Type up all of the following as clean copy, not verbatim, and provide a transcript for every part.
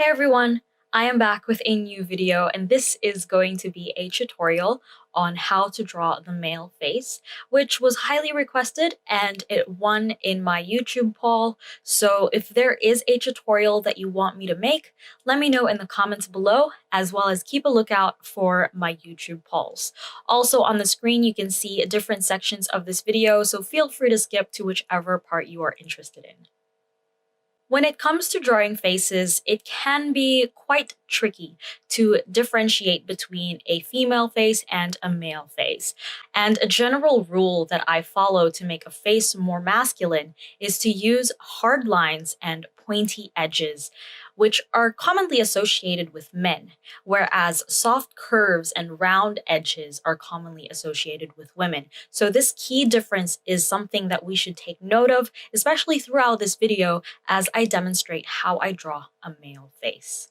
Hey everyone, I am back with a new video and this is going to be a tutorial on how to draw the male face, which was highly requested and it won in my YouTube poll. So if there is a tutorial that you want me to make, let me know in the comments below, as well as keep a lookout for my YouTube polls. Also on the screen, you can see different sections of this video, so feel free to skip to whichever part you are interested in. When it comes to drawing faces, it can be quite tricky to differentiate between a female face and a male face. And a general rule that I follow to make a face more masculine is to use hard lines and pointy edges, which are commonly associated with men, whereas soft curves and round edges are commonly associated with women. So this key difference is something that we should take note of, especially throughout this video as I demonstrate how I draw a male face.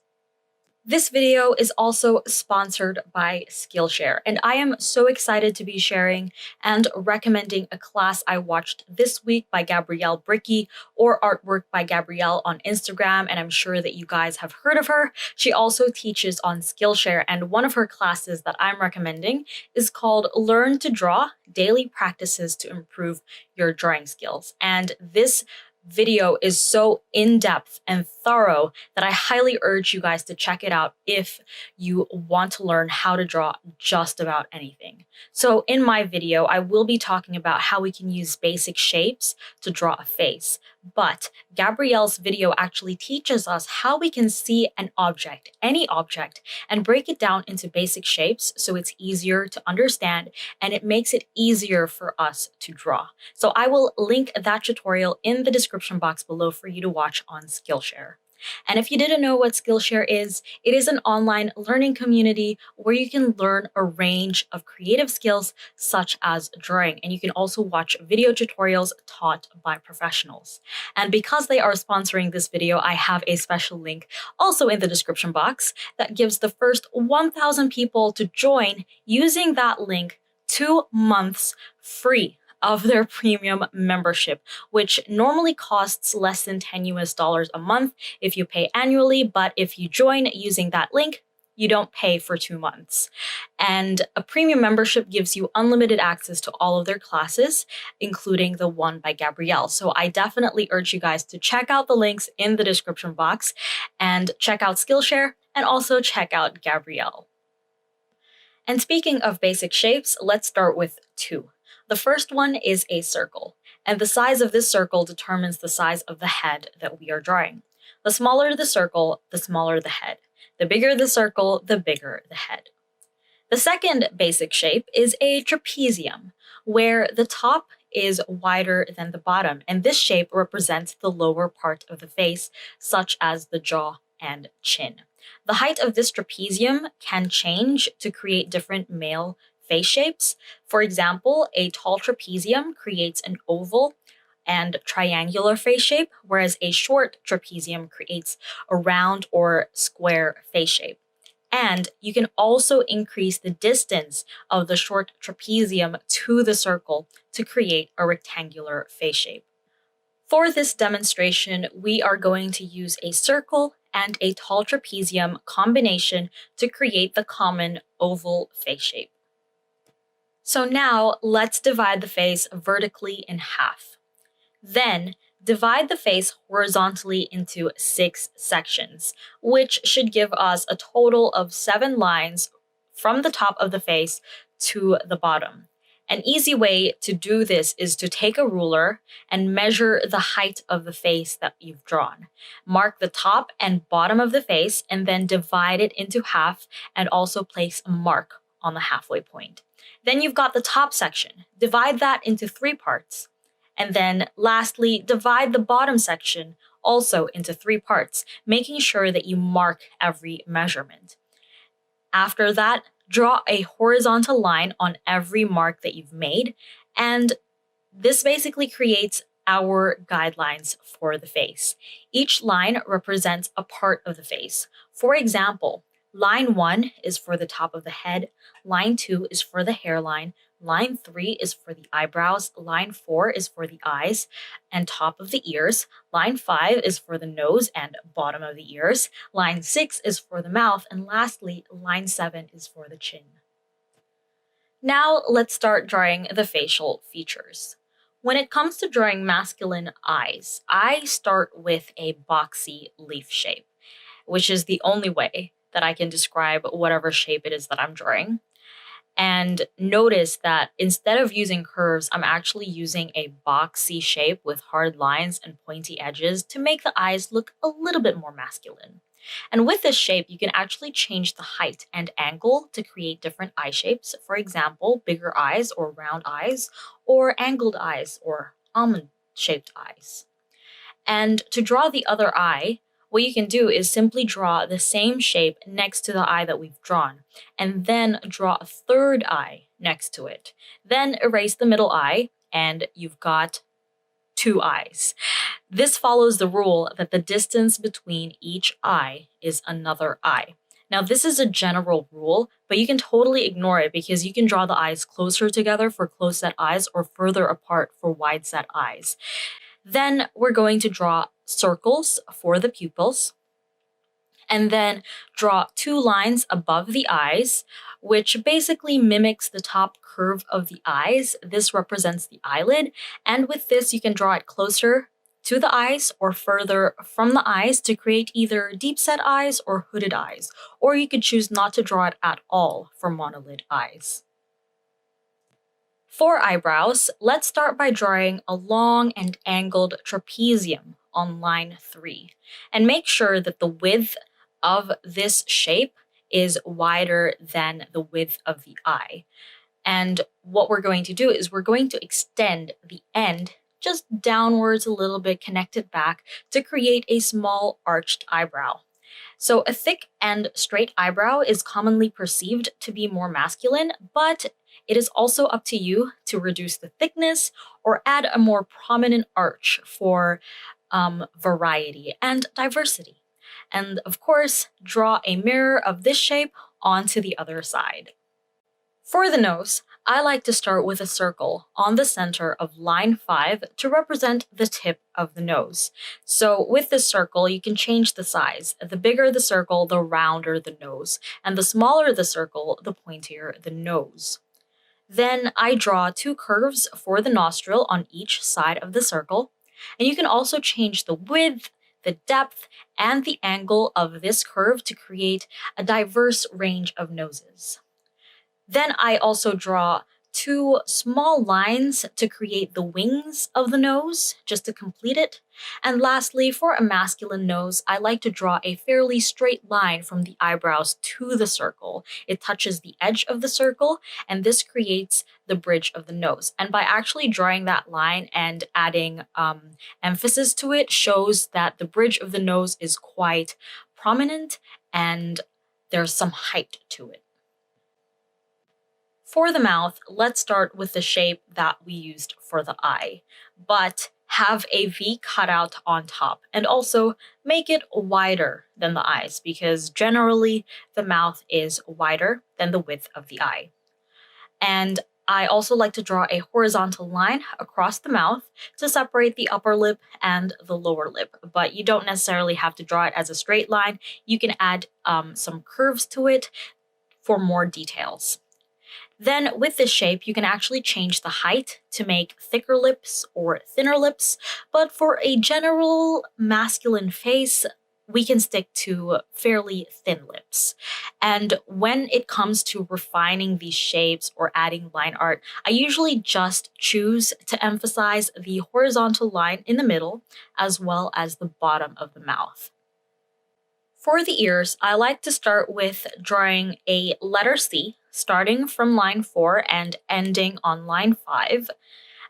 This video is also sponsored by Skillshare, and I am so excited to be sharing and recommending a class I watched this week by Gabrielle Bricky, or Artwork by Gabrielle on Instagram, and I'm sure that you guys have heard of her. She also teaches on Skillshare, and one of her classes that I'm recommending is called Learn to Draw: Daily Practices to Improve Your Drawing Skills. And this video is so in-depth and thorough that I highly urge you guys to check it out if you want to learn how to draw just about anything. So in my video, I will be talking about how we can use basic shapes to draw a face, but Gabrielle's video actually teaches us how we can see an object, any object, and break it down into basic shapes so it's easier to understand and it makes it easier for us to draw. So I will link that tutorial in the description box below for you to watch on Skillshare. And if you didn't know what Skillshare is, it is an online learning community where you can learn a range of creative skills such as drawing. And you can also watch video tutorials taught by professionals. And because they are sponsoring this video, I have a special link also in the description box that gives the first 1,000 people to join using that link 2 months free of their premium membership, which normally costs less than $10 a month if you pay annually, but if you join using that link, you don't pay for 2 months. And a premium membership gives you unlimited access to all of their classes, including the one by Gabrielle. So I definitely urge you guys to check out the links in the description box and check out Skillshare and also check out Gabrielle. And speaking of basic shapes, let's start with two. The first one is a circle, and the size of this circle determines the size of the head that we are drawing. The smaller the circle, the smaller the head. The bigger the circle, the bigger the head. The second basic shape is a trapezium, where the top is wider than the bottom, and this shape represents the lower part of the face, such as the jaw and chin. The height of this trapezium can change to create different male face shapes. For example, a tall trapezium creates an oval and triangular face shape, whereas a short trapezium creates a round or square face shape. And you can also increase the distance of the short trapezium to the circle to create a rectangular face shape. For this demonstration, we are going to use a circle and a tall trapezium combination to create the common oval face shape. So now let's divide the face vertically in half. Then divide the face horizontally into 6 sections, which should give us a total of 7 lines from the top of the face to the bottom. An easy way to do this is to take a ruler and measure the height of the face that you've drawn. Mark the top and bottom of the face and then divide it into half and also place a mark on the halfway point. Then you've got the top section. Divide that into 3 parts. And then lastly, divide the bottom section also into 3 parts, making sure that you mark every measurement. After that, draw a horizontal line on every mark that you've made, and this basically creates our guidelines for the face. Each line represents a part of the face. For example, line 1 is for the top of the head, line 2 is for the hairline, line 3 is for the eyebrows, line 4 is for the eyes and top of the ears, line 5 is for the nose and bottom of the ears, line 6 is for the mouth, and lastly, line 7 is for the chin. Now let's start drawing the facial features. When it comes to drawing masculine eyes, I start with a boxy leaf shape, which is the only way that I can describe whatever shape it is that I'm drawing. And notice that instead of using curves, I'm actually using a boxy shape with hard lines and pointy edges to make the eyes look a little bit more masculine. And with this shape, you can actually change the height and angle to create different eye shapes. For example, bigger eyes or round eyes, or angled eyes or almond-shaped eyes. And to draw the other eye, what you can do is simply draw the same shape next to the eye that we've drawn, and then draw a third eye next to it. Then erase the middle eye, and you've got 2 eyes. This follows the rule that the distance between each eye is another eye. Now, this is a general rule, but you can totally ignore it because you can draw the eyes closer together for close-set eyes or further apart for wide-set eyes. Then we're going to draw circles for the pupils, and then draw 2 lines above the eyes, which basically mimics the top curve of the eyes. This represents the eyelid, and with this you can draw it closer to the eyes or further from the eyes to create either deep-set eyes or hooded eyes, or you could choose not to draw it at all for monolid eyes. For eyebrows, let's start by drawing a long and angled trapezium on line 3, and make sure that the width of this shape is wider than the width of the eye. And what we're going to do is we're going to extend the end just downwards a little bit, connect it back to create a small arched eyebrow. So a thick and straight eyebrow is commonly perceived to be more masculine, but it is also up to you to reduce the thickness or add a more prominent arch for variety and diversity. And of course, draw a mirror of this shape onto the other side. For the nose, I like to start with a circle on the center of line 5 to represent the tip of the nose. So with this circle, you can change the size. The bigger the circle, the rounder the nose, and the smaller the circle, the pointier the nose. Then I draw 2 curves for the nostril on each side of the circle, and you can also change the width, the depth, and the angle of this curve to create a diverse range of noses. Then I also draw 2 small lines to create the wings of the nose, just to complete it. And lastly, for a masculine nose, I like to draw a fairly straight line from the eyebrows to the circle. It touches the edge of the circle, and this creates the bridge of the nose. And by actually drawing that line and adding emphasis to it shows that the bridge of the nose is quite prominent and there's some height to it. For the mouth, let's start with the shape that we used for the eye, but have a V cutout on top, and also make it wider than the eyes because generally the mouth is wider than the width of the eye. And I also like to draw a horizontal line across the mouth to separate the upper lip and the lower lip, but you don't necessarily have to draw it as a straight line. You can add some curves to it for more details. Then with this shape, you can actually change the height to make thicker lips or thinner lips, but for a general masculine face, we can stick to fairly thin lips. And when it comes to refining these shapes or adding line art, I usually just choose to emphasize the horizontal line in the middle as well as the bottom of the mouth. For the ears, I like to start with drawing a letter C, starting from line 4 and ending on line 5.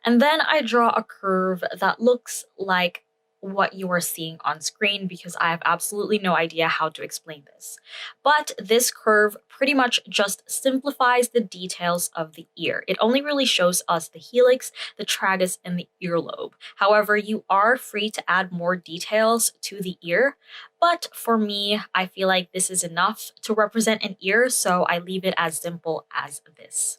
And then I draw a curve that looks like what you are seeing on screen because I have absolutely no idea how to explain this. But this curve pretty much just simplifies the details of the ear. It only really shows us the helix, the tragus, and the earlobe. However, you are free to add more details to the ear, but for me, I feel like this is enough to represent an ear, so I leave it as simple as this.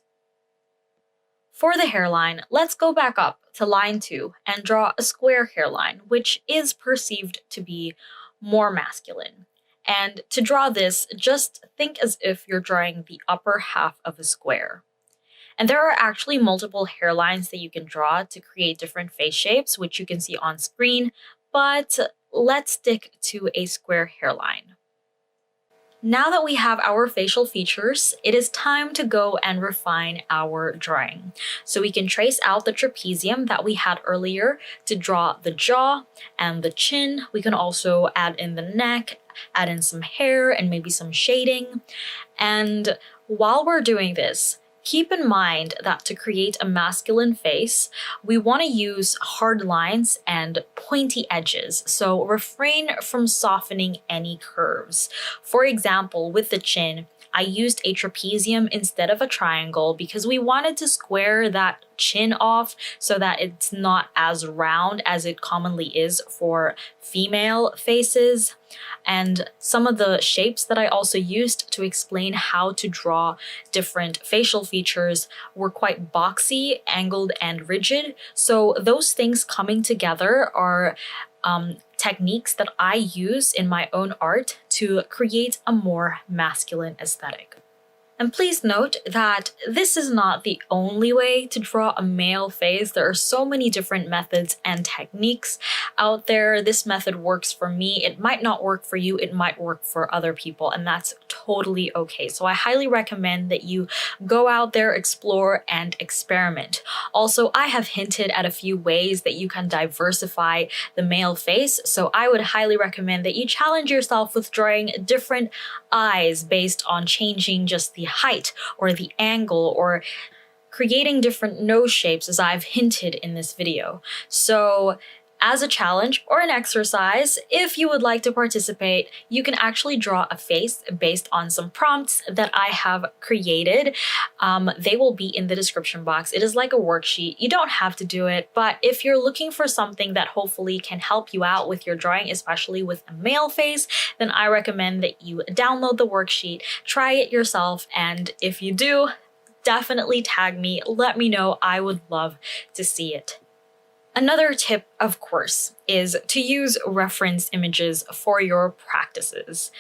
For the hairline, let's go back up to line 2 and draw a square hairline, which is perceived to be more masculine. And to draw this, just think as if you're drawing the upper half of a square. And there are actually multiple hairlines that you can draw to create different face shapes, which you can see on screen, but let's stick to a square hairline. Now that we have our facial features, it is time to go and refine our drawing. So we can trace out the trapezium that we had earlier to draw the jaw and the chin. We can also add in the neck, add in some hair and maybe some shading. And while we're doing this, keep in mind that to create a masculine face, we want to use hard lines and pointy edges, so refrain from softening any curves. For example, with the chin, I used a trapezium instead of a triangle because we wanted to square that chin off so that it's not as round as it commonly is for female faces. And some of the shapes that I also used to explain how to draw different facial features were quite boxy, angled, and rigid. So those things coming together are techniques that I use in my own art to create a more masculine aesthetic. And please note that this is not the only way to draw a male face. There are so many different methods and techniques out there. This method works for me. It might not work for you. It might work for other people, and that's totally okay. So I highly recommend that you go out there, explore, and experiment. Also, I have hinted at a few ways that you can diversify the male face, so I would highly recommend that you challenge yourself with drawing different eyes based on changing just the height or the angle or creating different nose shapes, as I've hinted in this video. So as a challenge or an exercise, if you would like to participate, you can actually draw a face based on some prompts that I have created. They will be in the description box. It is like a worksheet. You don't have to do it, but if you're looking for something that hopefully can help you out with your drawing, especially with a male face, then I recommend that you download the worksheet, try it yourself, and if you do, definitely tag me. Let me know. I would love to see it. Another tip, of course, is to use reference images for your practices.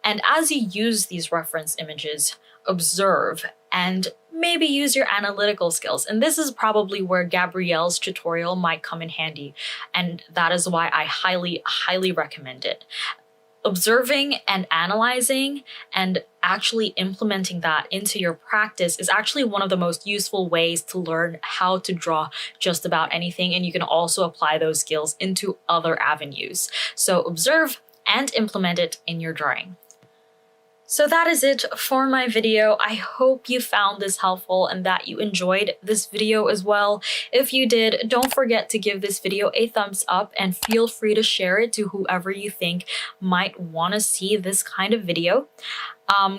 And as you use these reference images, observe and maybe use your analytical skills. And this is probably where Gabrielle's tutorial might come in handy. And that is why I highly, highly recommend it. Observing and analyzing and actually implementing that into your practice is actually one of the most useful ways to learn how to draw just about anything, and you can also apply those skills into other avenues. So observe and implement it in your drawing. So that is it for my video. I hope you found this helpful and that you enjoyed this video as well. If you did, don't forget to give this video a thumbs up and feel free to share it to whoever you think might want to see this kind of video.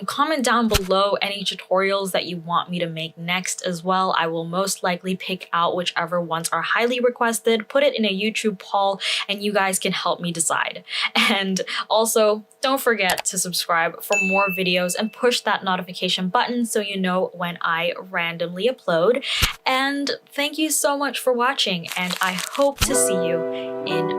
Comment down below any tutorials that you want me to make next as well. I will most likely pick out whichever ones are highly requested, put it in a YouTube poll, and you guys can help me decide. And also, don't forget to subscribe for more videos and push that notification button so you know when I randomly upload. And thank you so much for watching, and I hope to see you in